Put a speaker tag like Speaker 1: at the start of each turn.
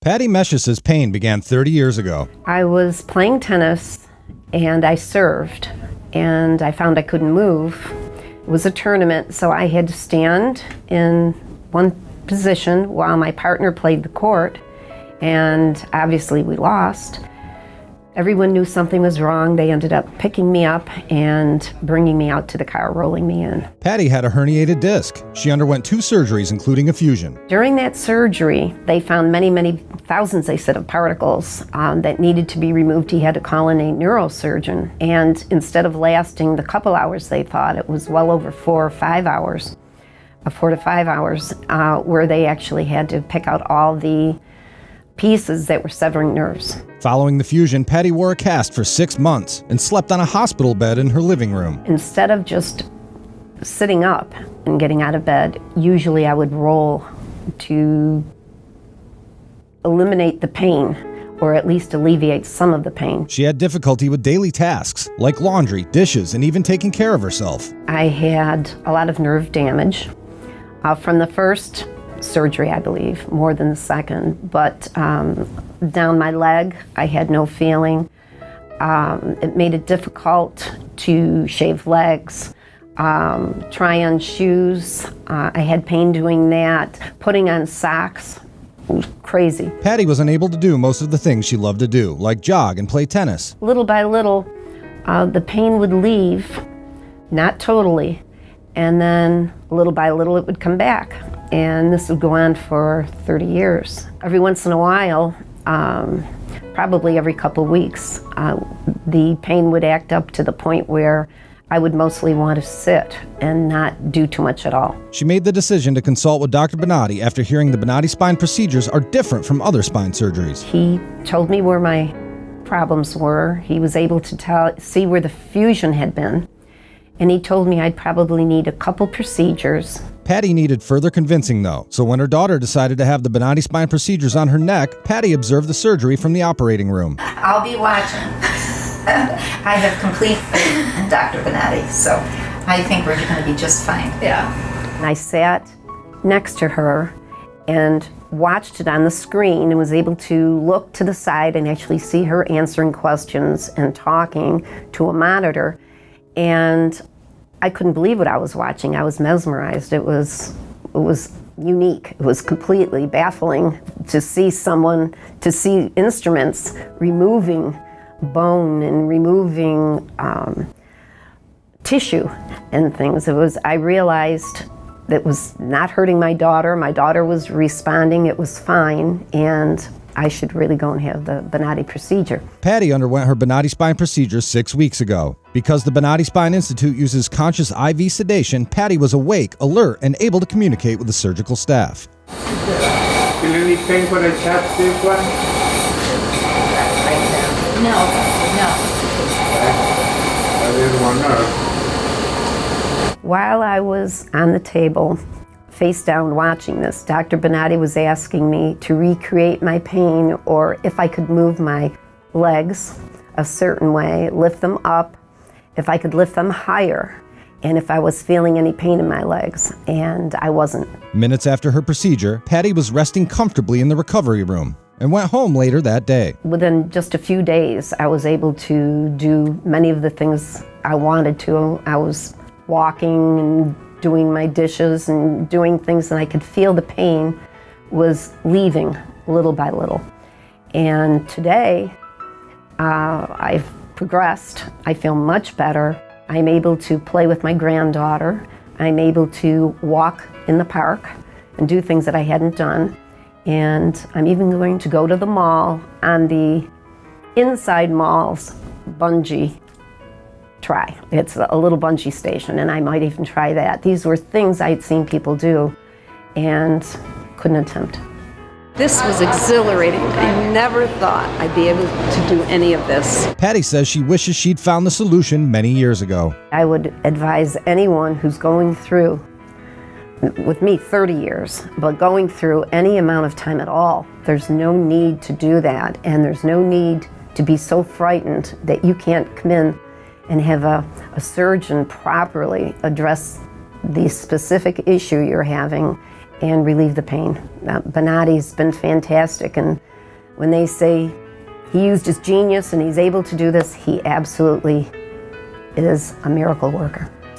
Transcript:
Speaker 1: PattiMesches' pain began 30 years ago.
Speaker 2: I was playing tennis and I served and I found I couldn't move. It was a tournament, so I had to stand in one position while my partner played the court, and obviously we lost. Everyone knew something was wrong. They ended up picking me up and bringing me out to the car, rolling me in.
Speaker 1: Patti had a herniated disc. She underwent 2 surgeries, including a fusion.
Speaker 2: During that surgery, they found many thousands, they said, of particles that needed to be removed. He had to call in a neurosurgeon. And instead of lasting the couple hours they thought, it was well over 4 or 5 hours, 4 to 5 hours, where they actually had to pick out all the pieces that were severing nerves.
Speaker 1: Following the fusion, Patti wore a cast for 6 months and slept on a hospital bed in her living room.
Speaker 2: Instead of just sitting up and getting out of bed, usually I would roll to eliminate the pain, or at least alleviate some of the pain.
Speaker 1: She had difficulty with daily tasks, like laundry, dishes, and even taking care of herself.
Speaker 2: I had a lot of nerve damage from the first surgery, I believe, more than the second, but down my leg, I had no feeling. It made it difficult to shave legs, try on shoes. I had pain doing that. Putting on socks, it was crazy.
Speaker 1: Patti was unable to do most of the things she loved to do, like jog and play tennis.
Speaker 2: Little by little, the pain would leave, not totally, and then little by little it would come back. And this would go on for 30 years. Every once in a while, probably every couple weeks, the pain would act up to the point where I would mostly want to sit and not do too much at all.
Speaker 1: She made the decision to consult with Dr. Bonatti after hearing the Bonatti spine procedures are different from other spine surgeries.
Speaker 2: He told me where my problems were. He was able to see where the fusion had been. And he told me I'd probably need a couple procedures.
Speaker 1: Patti needed further convincing, though, so when her daughter decided to have the Bonatti spine procedures on her neck, Patti observed the surgery from the operating room.
Speaker 3: I'll be watching. I have complete faith in Dr. Bonatti, so I think we're going to be just fine. Yeah.
Speaker 2: And I sat next to her and watched it on the screen and was able to look to the side and actually see her answering questions and talking to a monitor. And I couldn't believe what I was watching. I was mesmerized. It was unique. It was completely baffling to see instruments removing bone and removing tissue and things. I realized that was not hurting my daughter. My daughter was responding. It was fine. And I should really go and have the Bonatti procedure.
Speaker 1: Patti underwent her Bonatti spine procedure 6 weeks ago. Because the Bonatti Spine Institute uses conscious IV sedation, Patti was awake, alert, and able to communicate with the surgical staff.
Speaker 4: Feel any pain when I tap this one?
Speaker 3: No.
Speaker 4: I didn't want to.
Speaker 2: While I was on the table, face down watching this, Dr. Bonatti was asking me to recreate my pain, or if I could move my legs a certain way, lift them up, if I could lift them higher, and if I was feeling any pain in my legs, and I wasn't.
Speaker 1: Minutes after her procedure, Patti was resting comfortably in the recovery room and went home later that day.
Speaker 2: Within just a few days, I was able to do many of the things I wanted to. I was walking and doing my dishes and doing things, and I could feel the pain was leaving little by little. And today, I've progressed. I feel much better. I'm able to play with my granddaughter. I'm able to walk in the park and do things that I hadn't done. And I'm even going to go to the mall on the Inside Mall's bungee try. It's a little bungee station, and I might even try that. These were things I'd seen people do and couldn't attempt. This was exhilarating. I never thought I'd be able to do any of this.
Speaker 1: Patti says she wishes she'd found the solution many years ago.
Speaker 2: I would advise anyone who's going through, with me 30 years, but going through any amount of time at all, there's no need to do that, and there's no need to be so frightened that you can't come in and have a surgeon properly address the specific issue you're having and relieve the pain. Bonatti's been fantastic, and when they say he used his genius and he's able to do this, he absolutely is a miracle worker.